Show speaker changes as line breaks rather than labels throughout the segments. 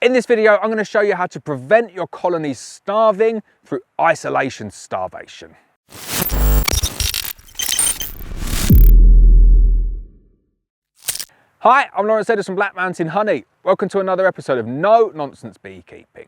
In this video, I'm going to show you how to prevent your colonies starving through isolation starvation. Hi, I'm Lawrence Edwards from Black Mountain Honey. Welcome to another episode of No Nonsense Beekeeping.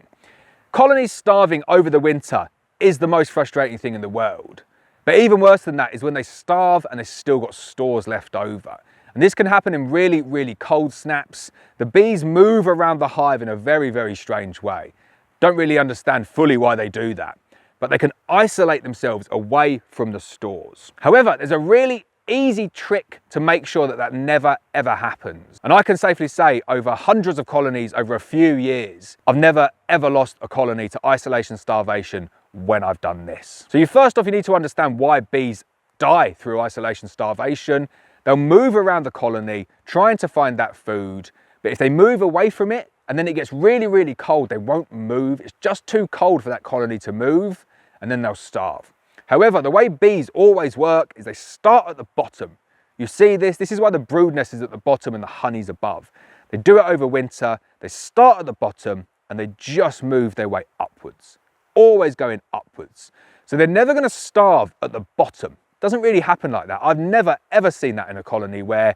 Colonies starving over the winter is the most frustrating thing in the world. But even worse than that is when they starve and they've still got stores left over. And this can happen in really, really cold snaps. The bees move around the hive in a very, very strange way. Don't really understand fully why they do that, but they can isolate themselves away from the stores. However, there's a really easy trick to make sure that that never, ever happens. And I can safely say over hundreds of colonies over a few years, I've never, ever lost a colony to isolation starvation when I've done this. So first off, you need to understand why bees die through isolation starvation. They'll move around the colony trying to find that food, but if they move away from it and then it gets really, really cold, they won't move. It's just too cold for that colony to move, and then they'll starve. However, the way bees always work is they start at the bottom. You see this? This is why the brood nest is at the bottom and the honey's above. They do it over winter, they start at the bottom and they just move their way upwards, always going upwards. So they're never going to starve at the bottom. Doesn't really happen like that. I've never ever seen that in a colony where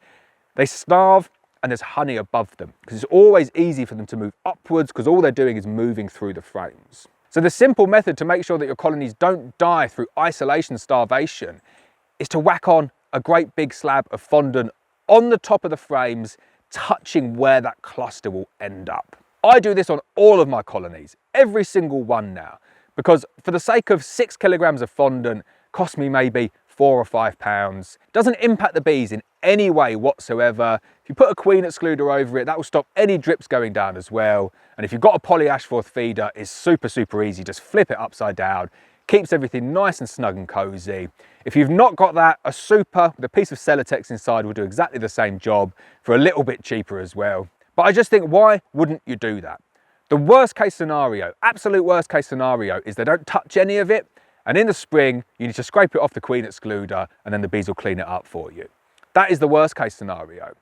they starve and there's honey above them, because it's always easy for them to move upwards because all they're doing is moving through the frames. So the simple method to make sure that your colonies don't die through isolation starvation is to whack on a great big slab of fondant on the top of the frames, touching where that cluster will end up. I do this on all of my colonies, every single one now, because for the sake of 6 kilograms of fondant, cost me maybe £4 or £5. Doesn't impact the bees in any way whatsoever. If you put a queen excluder over it, that will stop any drips going down as well. And if you've got a polyashforth feeder, it's super, super easy. Just flip it upside down. Keeps everything nice and snug and cozy. If you've not got that, a super with a piece of Celotex inside will do exactly the same job for a little bit cheaper as well. But I just think, why wouldn't you do that? The worst case scenario, absolute worst case scenario, is they don't touch any of it. And in the spring, you need to scrape it off the queen excluder and then the bees will clean it up for you. That is the worst case scenario.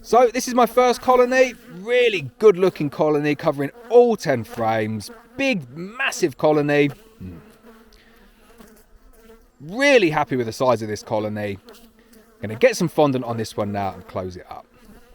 So this is my first colony, really good looking colony covering all 10 frames. Big, massive colony. Really happy with the size of this colony. I'm going to get some fondant on this one now and close it up.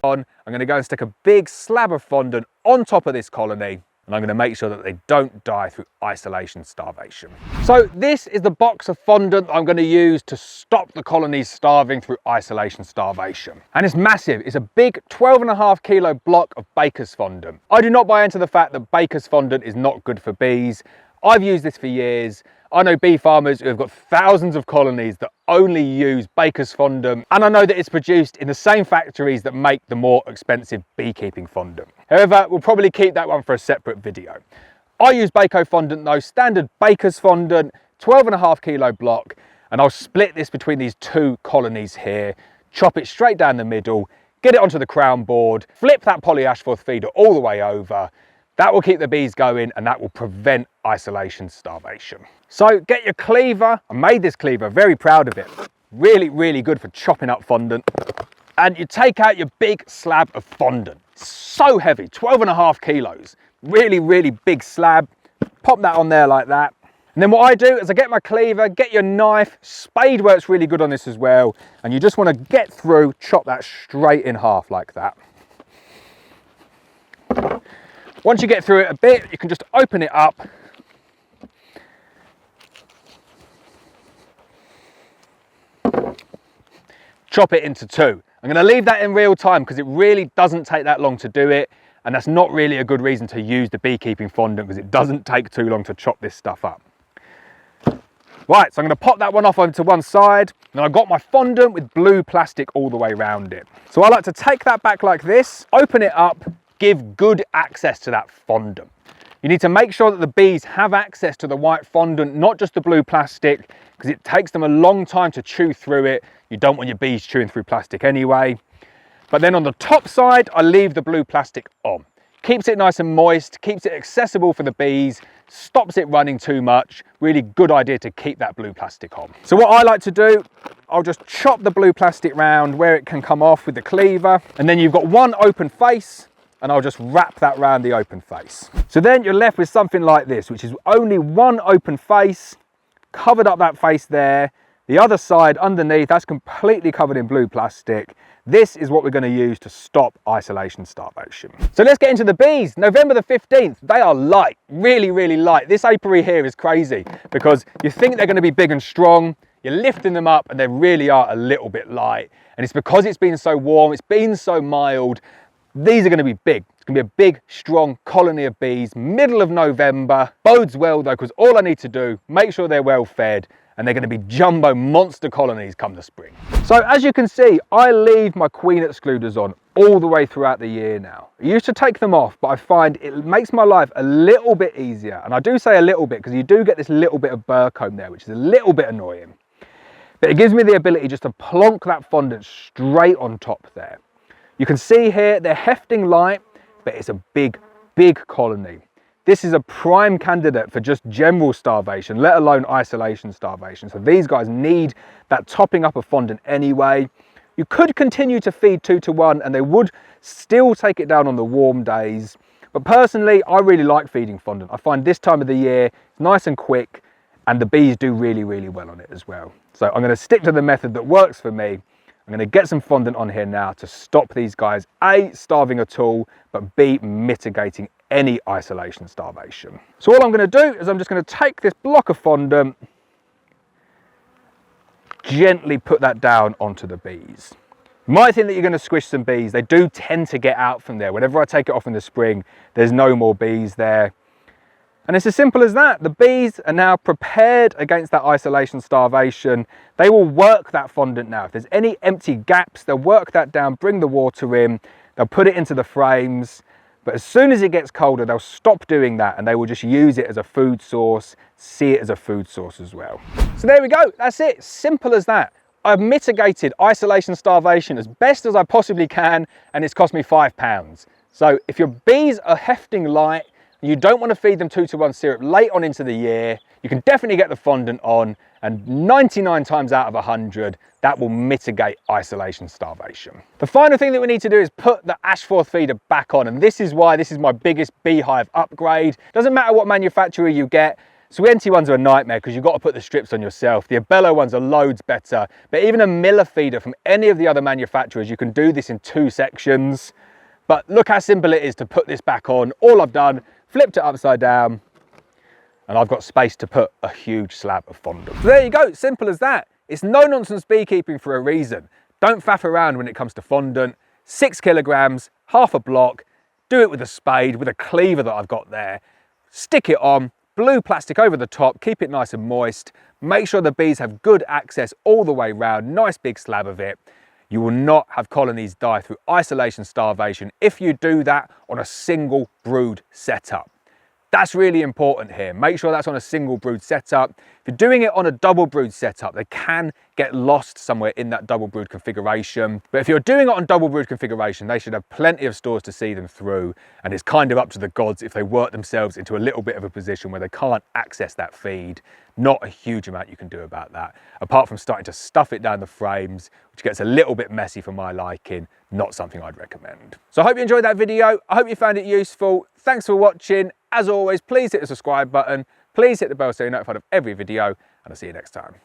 I'm going to go and stick a big slab of fondant on top of this colony. And I'm going to make sure that they don't die through isolation starvation. So this is the box of fondant I'm going to use to stop the colonies starving through isolation starvation. And it's massive. It's a big 12.5 kilo block of baker's fondant. I do not buy into the fact that baker's fondant is not good for bees. I've used this for years. I know bee farmers who have got thousands of colonies that only use baker's fondant, and I know that it's produced in the same factories that make the more expensive beekeeping fondant. However, we'll probably keep that one for a separate video. I use Bako fondant though, standard baker's fondant, 12.5 kilo block, and I'll split this between these two colonies here, chop it straight down the middle, get it onto the crown board, flip that polyashforth feeder all the way over. That will keep the bees going and that will prevent isolation starvation. So get your cleaver. I made this cleaver, very proud of it. Really, really good for chopping up fondant. And you take out your big slab of fondant. So heavy, 12.5 kilos. Really, really big slab. Pop that on there like that. And then what I do is I get my cleaver, get your knife. Spade works really good on this as well. And you just want to get through, chop that straight in half like that. Once you get through it a bit, you can just open it up. Chop it into two. I'm going to leave that in real time because it really doesn't take that long to do it. And that's not really a good reason to use the beekeeping fondant because it doesn't take too long to chop this stuff up. Right, so I'm going to pop that one off onto one side. And I've got my fondant with blue plastic all the way around it. So I like to take that back like this, open it up, give good access to that fondant. You need to make sure that the bees have access to the white fondant, not just the blue plastic, because it takes them a long time to chew through it. You don't want your bees chewing through plastic anyway. But then on the top side, I leave the blue plastic on. Keeps it nice and moist, keeps it accessible for the bees, stops it running too much. Really good idea to keep that blue plastic on. So what I like to do, I'll just chop the blue plastic round where it can come off with the cleaver. And then you've got one open face. and I'll just wrap that around the open face. So then you're left with something like this, which is only one open face, covered up that face there. The other side underneath, that's completely covered in blue plastic. This is what we're going to use to stop isolation starvation. So let's get into the bees. November the 15th, they are light, really, really light. This apiary here is crazy because you think they're going to be big and strong. You're lifting them up and they really are a little bit light. And it's because it's been so warm, it's been so mild. These are going to be big. It's going to be a big, strong colony of bees, middle of November. Bodes well though, because all I need to do, make sure they're well fed, and they're going to be jumbo monster colonies come the spring. So as you can see, I leave my queen excluders on all the way throughout the year now. I used to take them off, but I find it makes my life a little bit easier. And I do say a little bit because you do get this little bit of burr comb there, which is a little bit annoying. But it gives me the ability just to plonk that fondant straight on top there. You can see here, they're hefting light, but it's a big, big colony. This is a prime candidate for just general starvation, let alone isolation starvation. So these guys need that topping up of fondant anyway. You could continue to feed 2 to 1 and they would still take it down on the warm days. But personally, I really like feeding fondant. I find this time of the year, it's nice and quick and the bees do really, really well on it as well. So I'm going to stick to the method that works for me. I'm going to get some fondant on here now to stop these guys, A, starving at all, but B, mitigating any isolation starvation. So all I'm going to do is I'm just going to take this block of fondant, gently put that down onto the bees. You might think that you're going to squish some bees. They do tend to get out from there. Whenever I take it off in the spring, there's no more bees there. And it's as simple as that. The bees are now prepared against that isolation starvation. They will work that fondant now. If there's any empty gaps, they'll work that down, bring the water in, they'll put it into the frames. But as soon as it gets colder, they'll stop doing that and they will just use it as a food source, see it as a food source as well. So there we go, that's it, simple as that. I've mitigated isolation starvation as best as I possibly can and it's cost me £5. So if your bees are hefting light, you don't want to feed them 2 to 1 syrup late on into the year, you can definitely get the fondant on and 99 times out of 100, that will mitigate isolation starvation. The final thing that we need to do is put the Ashforth feeder back on, and this is why this is my biggest beehive upgrade. Doesn't matter what manufacturer you get, Swienti ones are a nightmare because you've got to put the strips on yourself. The Abello ones are loads better, but even a Miller feeder from any of the other manufacturers, you can do this in 2 sections. But look how simple it is to put this back on. All I've done, flipped it upside down, and I've got space to put a huge slab of fondant. So there you go, simple as that. It's no nonsense beekeeping for a reason. Don't faff around when it comes to fondant. 6 kilograms, half a block, do it with a spade, with a cleaver that I've got there. Stick it on, blue plastic over the top, keep it nice and moist. Make sure the bees have good access all the way round, nice big slab of it. You will not have colonies die through isolation starvation if you do that on a single brood setup. That's really important here. Make sure that's on a single brood setup. If you're doing it on a double brood setup, they can get lost somewhere in that double brood configuration. But if you're doing it on double brood configuration, they should have plenty of stores to see them through. And it's kind of up to the gods if they work themselves into a little bit of a position where they can't access that feed. Not a huge amount you can do about that, apart from starting to stuff it down the frames, which gets a little bit messy for my liking. Not something I'd recommend. So I hope you enjoyed that video. I hope you found it useful. Thanks for watching. As always, please hit the subscribe button. Please hit the bell so you're notified of every video, and I'll see you next time.